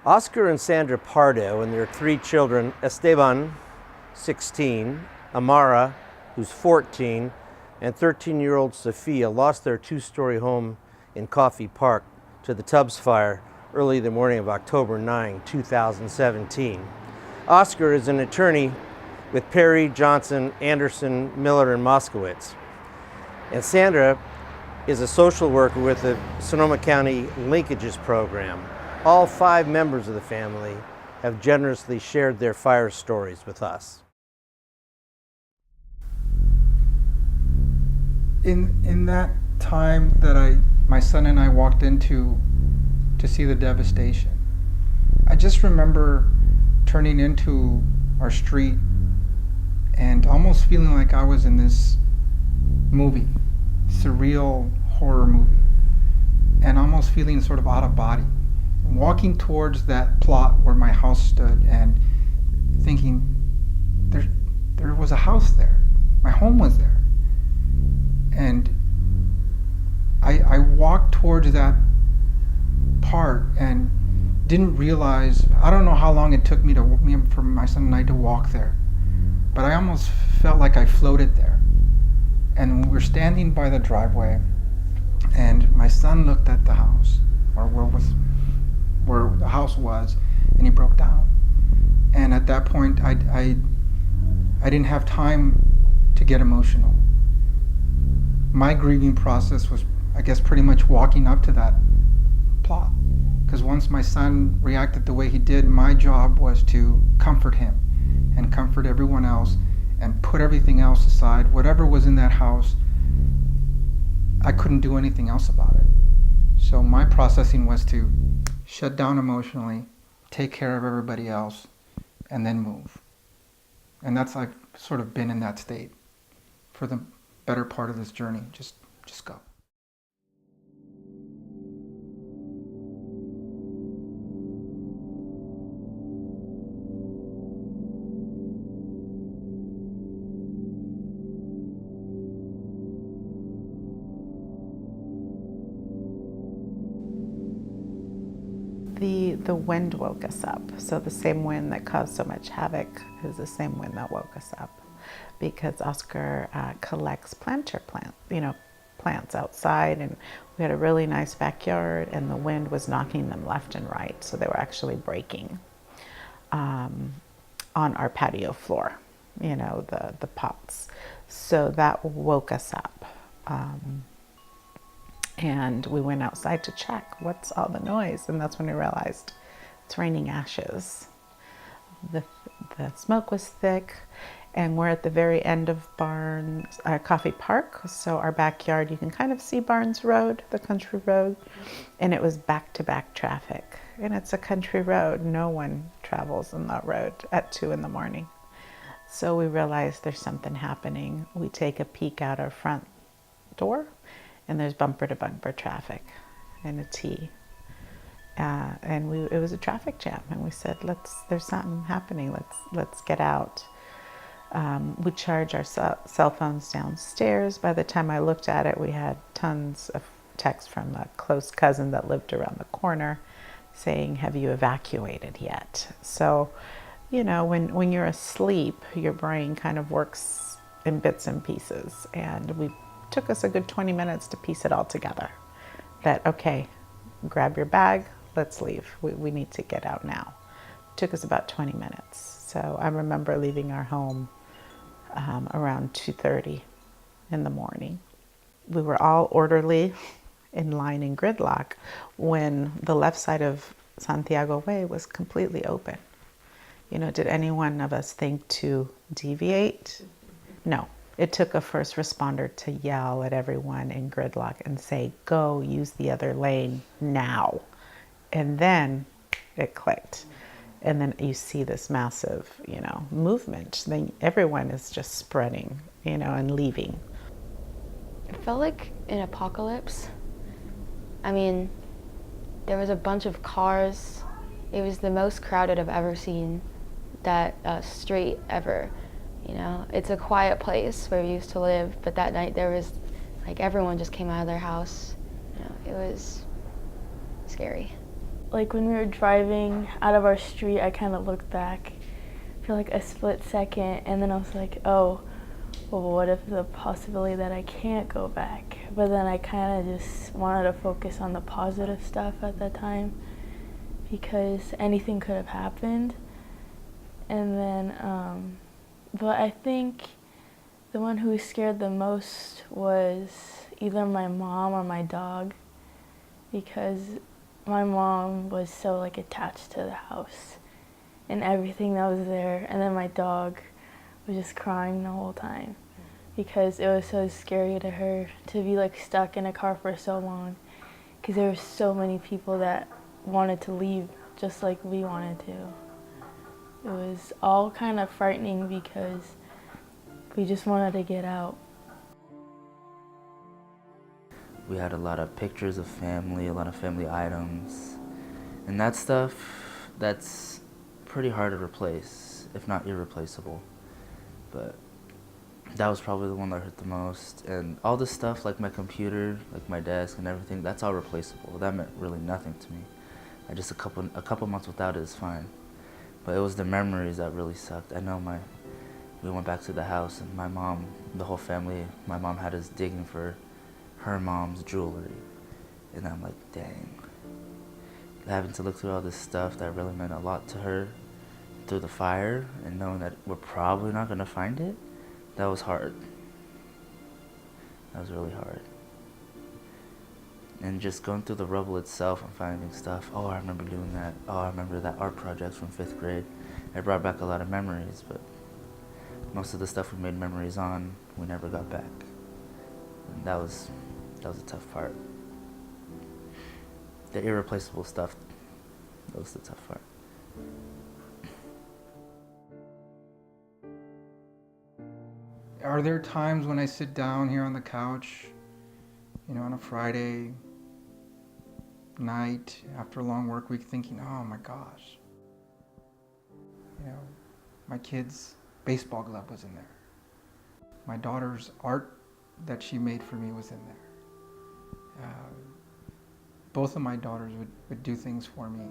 Oscar and Sandra Pardo and their three children, Esteban, 16, Amara, who's 14, and 13-year-old Sophia, lost their two-story home in Coffey Park to the Tubbs fire early the morning of October 9, 2017. Oscar is an attorney with Perry, Johnson, Anderson, Miller, and Moskowitz. And Sandra is a social worker with the Sonoma County Linkages Program. All 5 members of the family have generously shared their fire stories with us. In that time that my son and I walked into to see the devastation, I just remember turning into our street and almost feeling like I was in this movie, surreal horror movie, and almost feeling sort of out of body. Walking towards that plot where my house stood and thinking, there was a house there. My home was there. And I walked towards that part and didn't realize, I don't know how long it took for my son and I to walk there, but I almost felt like I floated there. And we were standing by the driveway, and my son looked at the house, or where the house was, and he broke down. And at that point, I didn't have time to get emotional. My grieving process was, I guess, pretty much walking up to that plot. Because once my son reacted the way he did, my job was to comfort him and comfort everyone else and put everything else aside. Whatever was in that house, I couldn't do anything else about it. So my processing was to shut down emotionally, take care of everybody else, and then move. And I've sort of been in that state for the better part of this journey. Just go. The wind woke us up. So the same wind that caused so much havoc is the same wind that woke us up, because Oscar collects plants outside, and we had a really nice backyard, and the wind was knocking them left and right. So they were actually breaking on our patio floor, the pots. So that woke us up. And we went outside to check, what's all the noise? And that's when we realized it's raining ashes. The smoke was thick, and we're at the very end of Coffey Park. So our backyard, you can kind of see Barnes Road, the country road, and it was back-to-back traffic. And it's a country road. No one travels on that road at 2 in the morning. So we realized there's something happening. We take a peek out our front door, and there's bumper-to-bumper traffic and a T. And it was a traffic jam, and we said, there's something happening, let's get out. We charge our cell phones downstairs. By the time I looked at it, we had tons of texts from a close cousin that lived around the corner saying, have you evacuated yet? So, when you're asleep, your brain kind of works in bits and pieces, and we took us a good 20 minutes to piece it all together. That, okay, grab your bag, let's leave. We need to get out now. It took us about 20 minutes. So I remember leaving our home around 2:30 in the morning. We were all orderly in line in gridlock when the left side of Santiago Way was completely open. Did any one of us think to deviate? No. It took a first responder to yell at everyone in gridlock and say, go use the other lane now. And then it clicked. And then you see this massive, movement. Then everyone is just spreading, and leaving. It felt like an apocalypse. I mean, there was a bunch of cars. It was the most crowded I've ever seen that street ever. It's a quiet place where we used to live, but that night there was, everyone just came out of their house. It was scary. like when we were driving out of our street, I kind of looked back for like a split second, and then I was like, oh, well, what if the possibility that I can't go back? But then I kind of just wanted to focus on the positive stuff at that time because anything could have happened. And then, but I think the one who was scared the most was either my mom or my dog, because my mom was so like attached to the house and everything that was there, and then my dog was just crying the whole time because it was so scary to her to be like stuck in a car for so long, because there were so many people that wanted to leave just like we wanted to. It was all kind of frightening because we just wanted to get out. We had a lot of pictures of family, a lot of family items, and that stuff, that's pretty hard to replace, if not irreplaceable. But that was probably the one that hurt the most. And all this stuff, like my computer, like my desk and everything, that's all replaceable. That meant really nothing to me. I just a couple months without it is fine. But it was the memories that really sucked. I know we went back to the house, and my mom, the whole family, my mom had us digging for her mom's jewelry. And I'm like, dang. Having to look through all this stuff that really meant a lot to her through the fire, and knowing that we're probably not gonna find it, that was hard. That was really hard. And just going through the rubble itself and finding stuff. Oh, I remember doing that. Oh, I remember that art project from 5th grade. It brought back a lot of memories, but most of the stuff we made memories on, we never got back. And that was a tough part. The irreplaceable stuff, that was the tough part. Are there times when I sit down here on the couch, on a Friday night after a long work week, thinking, oh my gosh, my kid's baseball glove was in there. My daughter's art that she made for me was in there. Both of my daughters would do things for me.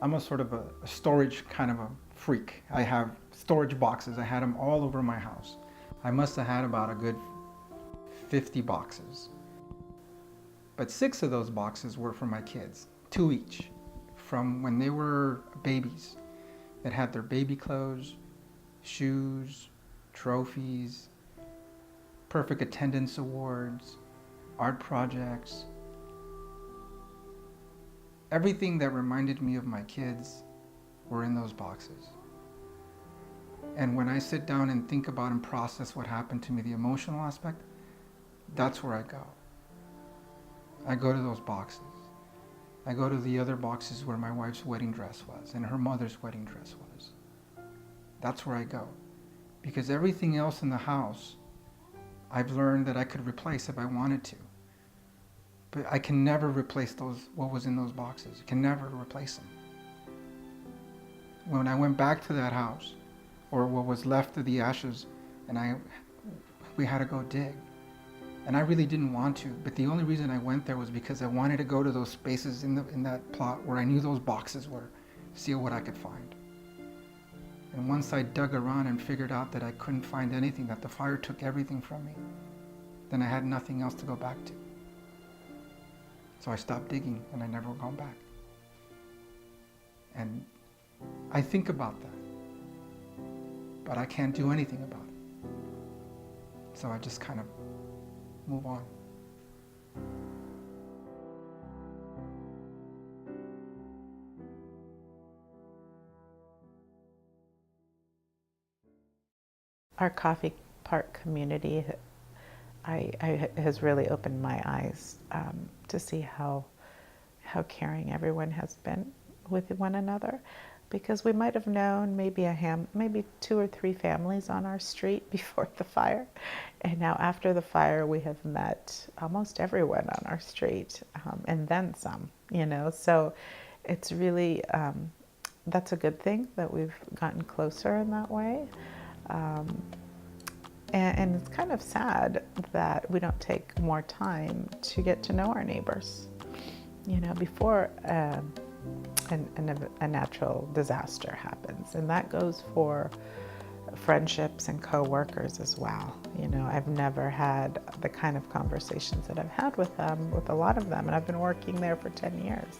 I'm a sort of a storage kind of a freak. I have storage boxes. I had them all over my house. I must have had about a good 50 boxes. But 6 of those boxes were for my kids, 2 each, from when they were babies. That had their baby clothes, shoes, trophies, perfect attendance awards, art projects. Everything that reminded me of my kids were in those boxes. And when I sit down and think about and process what happened to me, the emotional aspect, that's where I go. I go to those boxes. I go to the other boxes where my wife's wedding dress was and her mother's wedding dress was. That's where I go. Because everything else in the house, I've learned that I could replace if I wanted to. But I can never replace what was in those boxes. I can never replace them. When I went back to that house, or what was left of the ashes, and we had to go dig. And I really didn't want to, but the only reason I went there was because I wanted to go to those spaces in that plot where I knew those boxes were, see what I could find. And once I dug around and figured out that I couldn't find anything, that the fire took everything from me, then I had nothing else to go back to. So I stopped digging and I never gone back. And I think about that, but I can't do anything about it. So I just kind of move on. Our coffee park community has really opened my eyes to see how caring everyone has been with one another, because we might have known maybe 2 or 3 families on our street before the fire, and now after the fire we have met almost everyone on our street, and then some, so it's really that's a good thing that we've gotten closer in that way. And it's kind of sad that we don't take more time to get to know our neighbors, you know, before a natural disaster happens. And that goes for friendships and co-workers as well. You know, I've never had the kind of conversations that I've had with them, with a lot of them, and I've been working there for 10 years.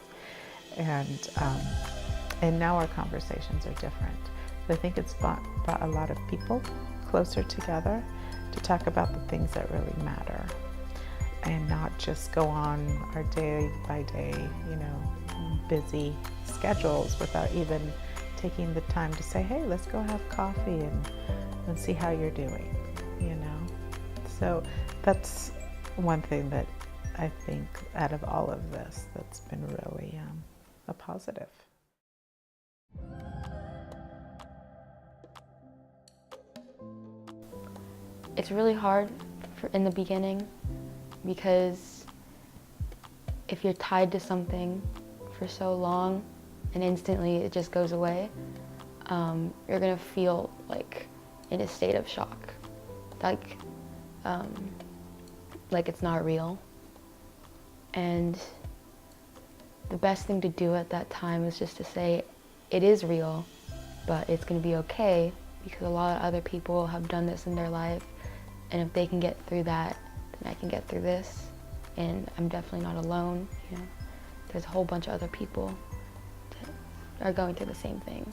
And now our conversations are different. I think it's brought a lot of people closer together to talk about the things that really matter, and not just go on our day by day, you know, busy schedules without even taking the time to say, hey, let's go have coffee and see how you're doing, you know? So that's one thing that I think out of all of this that's been really a positive. It's really hard in the beginning, because if you're tied to something for so long and instantly it just goes away, you're gonna feel like in a state of shock, like it's not real. And the best thing to do at that time is just to say, it is real, but it's gonna be okay, because a lot of other people have done this in their life, and if they can get through that, then I can get through this, and I'm definitely not alone. You know, there's a whole bunch of other people that are going through the same thing.